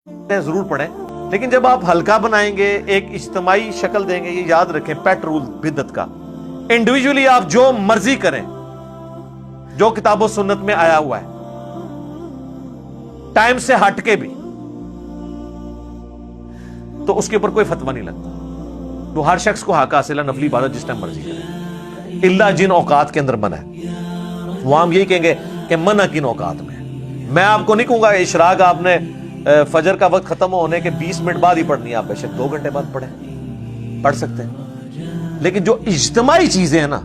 ضرور پڑھیں، لیکن جب آپ ہلکا بنائیں گے، ایک اجتماعی شکل دیں گے، یہ یاد رکھیں پیٹ رول بدعت کا، انڈیویجولی آپ جو مرضی کریں، جو کتاب و سنت میں آیا ہوا ہے، ٹائم سے ہٹ کے بھی، تو اس کے اوپر کوئی فتویٰ نہیں لگتا. تو ہر شخص کو حق حاصل ہے نفلی عبادت جس ٹائم مرضی کرے، اللہ جن اوقات کے اندر منع ہے. وہ ہم یہی کہیں گے کہ منع کن اوقات میں. میں آپ کو نہیں کہوں گا اشراق آپ نے فجر کا وقت ختم ہونے کے 20 منٹ بعد ہی پڑھنی ہے، آپ بے شک 2 گھنٹے بعد پڑھ سکتے ہیں. لیکن جو اجتماعی چیزیں ہیں نا،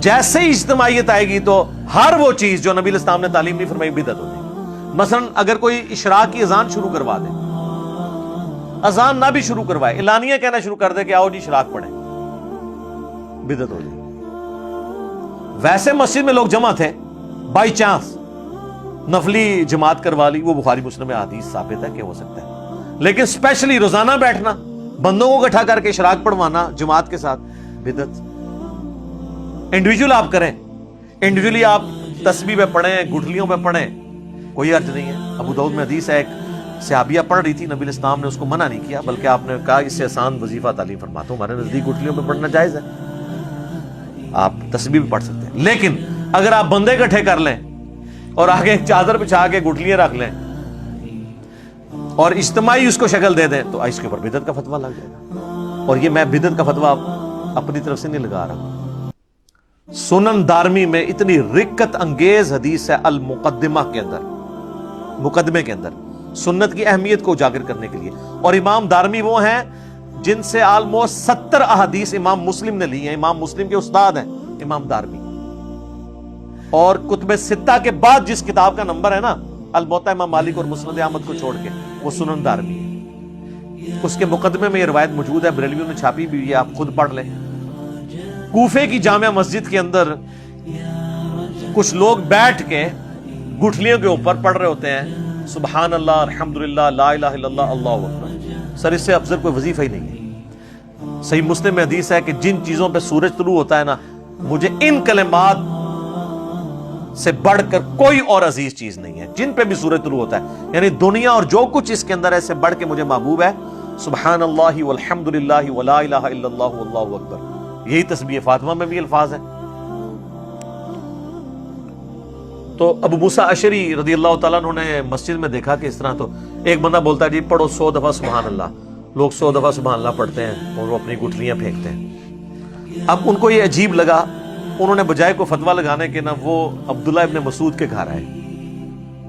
جیسے ہی اجتماعیت آئے گی تو ہر وہ چیز جو نبی الاسلام نے تعلیم نہیں فرمائی بدعت ہوتی ہے. مثلا اگر کوئی اشراق کی اذان شروع کروا دے، اذان نہ بھی شروع کروائے، اعلانیہ کہنا شروع کر دے کہ آؤ جی اشراق پڑھیں، بدعت ہو جائے. ویسے مسجد میں لوگ جمع تھے، بائی چانس نفلی جماعت کروا لی، وہ بخاری مسلم میں حدیث ثابت ہے کہ ہو سکتا ہے. لیکن اسپیشلی روزانہ بیٹھنا، بندوں کو اکٹھا کر کے اشراق پڑھوانا جماعت کے ساتھ، بدعت. انڈیویجول آپ کریں، انڈیویجولی آپ تسبیح پہ پڑھیں، گٹھلیوں پہ پڑھیں، کوئی حرج نہیں ہے. ابو داؤد میں حدیث ہے، ایک صحابیہ پڑھ رہی تھی، نبی الاسلام نے اس کو منع نہیں کیا، بلکہ آپ نے کہا اس سے آسان وظیفہ تعلیم فرماتا ہوں، ہمارے نزدیک گٹھلیوں پہ پڑھنا جائز ہے، آپ تسبیح بھی پڑھ سکتے ہیں. لیکن اگر آپ بندے اکٹھے کر لیں اور آگے چادر بچھا کے گٹھلیاں رکھ لیں اور اجتماعی اس کو شکل دے دیں تو اس کے اوپر بدعت کا فتویٰ لگ جائے گا. اور یہ میں بدعت کا فتویٰ اپنی طرف سے نہیں لگا رہا. سنن دارمی میں اتنی رکت انگیز حدیث ہے المقدمہ کے اندر، مقدمے کے اندر، سنت کی اہمیت کو اجاگر کرنے کے لیے. اور امام دارمی وہ ہیں جن سے آلموسٹ 70 احادیث امام مسلم نے لی ہیں. امام مسلم کے استاد ہیں امام دارمی. اور کتب ستہ کے بعد جس کتاب کا نمبر ہے نا، الموطا امام مالک اور مسند احمد کو چھوڑ کے، وہ سنن دارمی ہے. اس کے مقدمے میں یہ روایت موجود ہے، بریلویوں نے چھاپی بھی ہے، آپ خود پڑھ لیں. کوفے کی جامع مسجد کے اندر کچھ لوگ بیٹھ کے گٹھلیوں کے اوپر پڑھ رہے ہوتے ہیں سبحان اللہ، الحمدللہ، لا الہ الا اللہ، اللہ اکبر. سر اس سے افضل کوئی وظیفہ ہی نہیں ہے. صحیح مسلم میں حدیث ہے کہ جن چیزوں پہ سورج طلوع ہوتا ہے نا، مجھے ان کلمات سے بڑھ کر کوئی اور عزیز چیز نہیں ہے. جن پہ بھی سورج طلوع ہوتا ہے، یعنی دنیا اور جو کچھ اس کے اندر ہے سے بڑھ کے مجھے محبوب ہے سبحان اللہ والحمدللہ ولا الہ الا اللہ واللہ اکبر. یہی تسبیح فاطمہ میں بھی الفاظ ہیں. تو ابو موسیٰ اشعری رضی اللہ تعالیٰ عنہ نے مسجد میں دیکھا کہ اس طرح، تو ایک بندہ بولتا ہے جی پڑھو 100 دفعہ سبحان اللہ. لوگ 100 دفعہ سبحان اللہ پڑھتے ہیں اور وہ اپنی گٹھلیاں پھینکتے ہیں. اب ان کو یہ عجیب لگا، انہوں نے بجائے کو فتویٰ لگانے کے نا، وہ عبداللہ ابن مسعود کے گھر آئے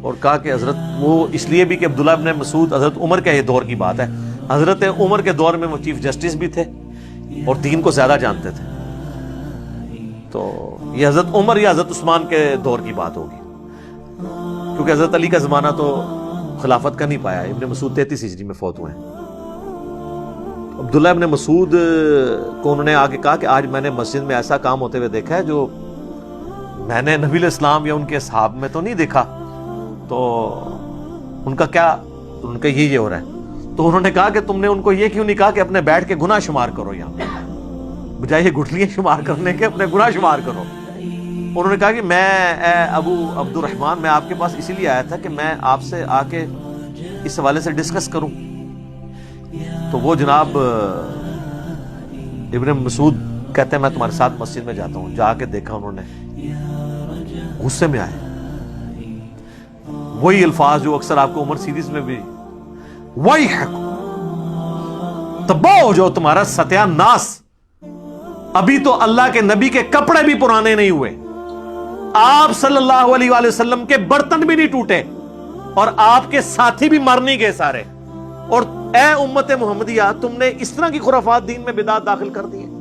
اور کہا کہ حضرت، وہ اس لیے بھی کہ عبداللہ ابن مسعود حضرت عمر کے یہ دور کی بات ہے، حضرت عمر کے دور میں وہ چیف جسٹس بھی تھے اور دین کو زیادہ جانتے تھے. تو یہ حضرت عمر یا حضرت عثمان کے دور کی بات ہوگی، کیونکہ حضرت علی کا زمانہ تو خلافت کا نہیں پایا. ابن مسعود 33 ہجری میں فوت ہوئے ہیں. عبداللہ ابن مسعود کو انہوں نے آگے کہا کہ آج میں نے مسجد میں ایسا کام ہوتے ہوئے دیکھا ہے جو میں نے نبی الاسلام یا ان کے اصحاب میں تو نہیں دیکھا، تو ان کا کیا، ان کا یہ ہو رہا ہے. تو انہوں نے کہا کہ تم نے ان کو یہ کیوں نہیں کہا کہ اپنے بیٹھ کے گناہ شمار کرو، یہاں بجائے یہ گٹھلیاں شمار کرنے کے اپنے گناہ شمار کرو. انہوں نے کہا کہ میں ابو عبد الرحمن، میں آپ کے پاس اسی لیے آیا تھا کہ میں آپ سے آ کے اس حوالے سے ڈسکس کروں. تو وہ جناب ابن مسعود کہتے ہیں میں تمہارے ساتھ مسجد میں جاتا ہوں. جا کے دیکھا انہوں نے، غصے میں آئے. وہی الفاظ جو اکثر آپ کو عمر سیریز میں بھی، وہی تباہ ہو جو تمہارا ستیہ ناس، ابھی تو اللہ کے نبی کے کپڑے بھی پرانے نہیں ہوئے، آپ صلی اللہ علیہ وآلہ وسلم کے برتن بھی نہیں ٹوٹے اور آپ کے ساتھی بھی مر نہیں گئے سارے، اور اے امت محمدیہ تم نے اس طرح کی خرافات دین میں بدعات داخل کر دی ہیں.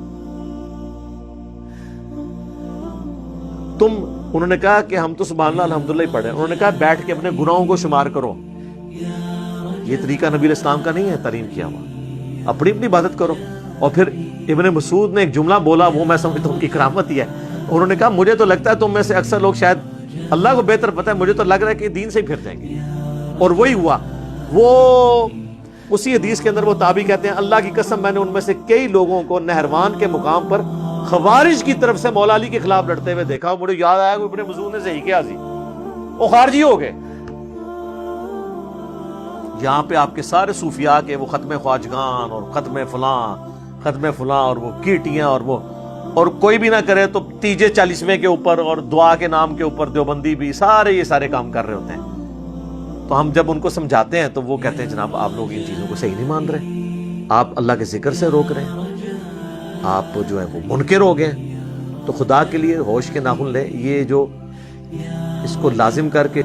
انہوں نے کہا کہ ہم تو سبحان اللہ الحمدللہ ہی پڑھے. انہوں نے کہا بیٹھ کے اپنے گناہوں کو شمار کرو، یہ طریقہ نبی الاسلام کا نہیں ہے تعلیم کیا ہوا، اپنی اپنی عبادت کرو. اور پھر ابن مسعود نے ایک جملہ بولا، وہ میں سمجھتا ہوں ان کی کرامت ہی ہے. انہوں نے کہا مجھے تو لگتا ہے تم میں سے اکثر لوگ، شاید اللہ کو بہتر پتہ ہے، مجھے تو لگ رہا ہے کہ دین سے ہی پھر جائیں گے. اور وہی ہوا. وہ اسی حدیث کے اندر وہ تابعی کہتے ہیں اللہ کی قسم میں نے ان میں سے کئی لوگوں کو نہروان کے مقام پر خوارج کی طرف سے مولا علی کے خلاف لڑتے ہوئے دیکھا. مجھے یاد آیا کہ ابن مسعود نے صحیح کیا، وہ خارجی ہو گئے. یہاں پہ آپ کے سارے صوفیاء کے وہ ختم خواجگان اور ختم فلاں اور وہ کیٹیاں اور کوئی بھی نہ کرے تو تیجے 40ویں کے اوپر اور دعا کے نام کے اوپر دیوبندی بھی یہ سارے کام کر رہے ہوتے ہیں. تو ہم جب ان کو سمجھاتے ہیں تو وہ کہتے ہیں جناب آپ لوگ ان چیزوں کو صحیح نہیں مان رہے, آپ اللہ کے ذکر سے روک رہے ہیں, آپ جو ہے وہ منکر ہو گئے. تو خدا کے لیے ہوش کے ناخن لیں, یہ جو اس کو لازم کر کے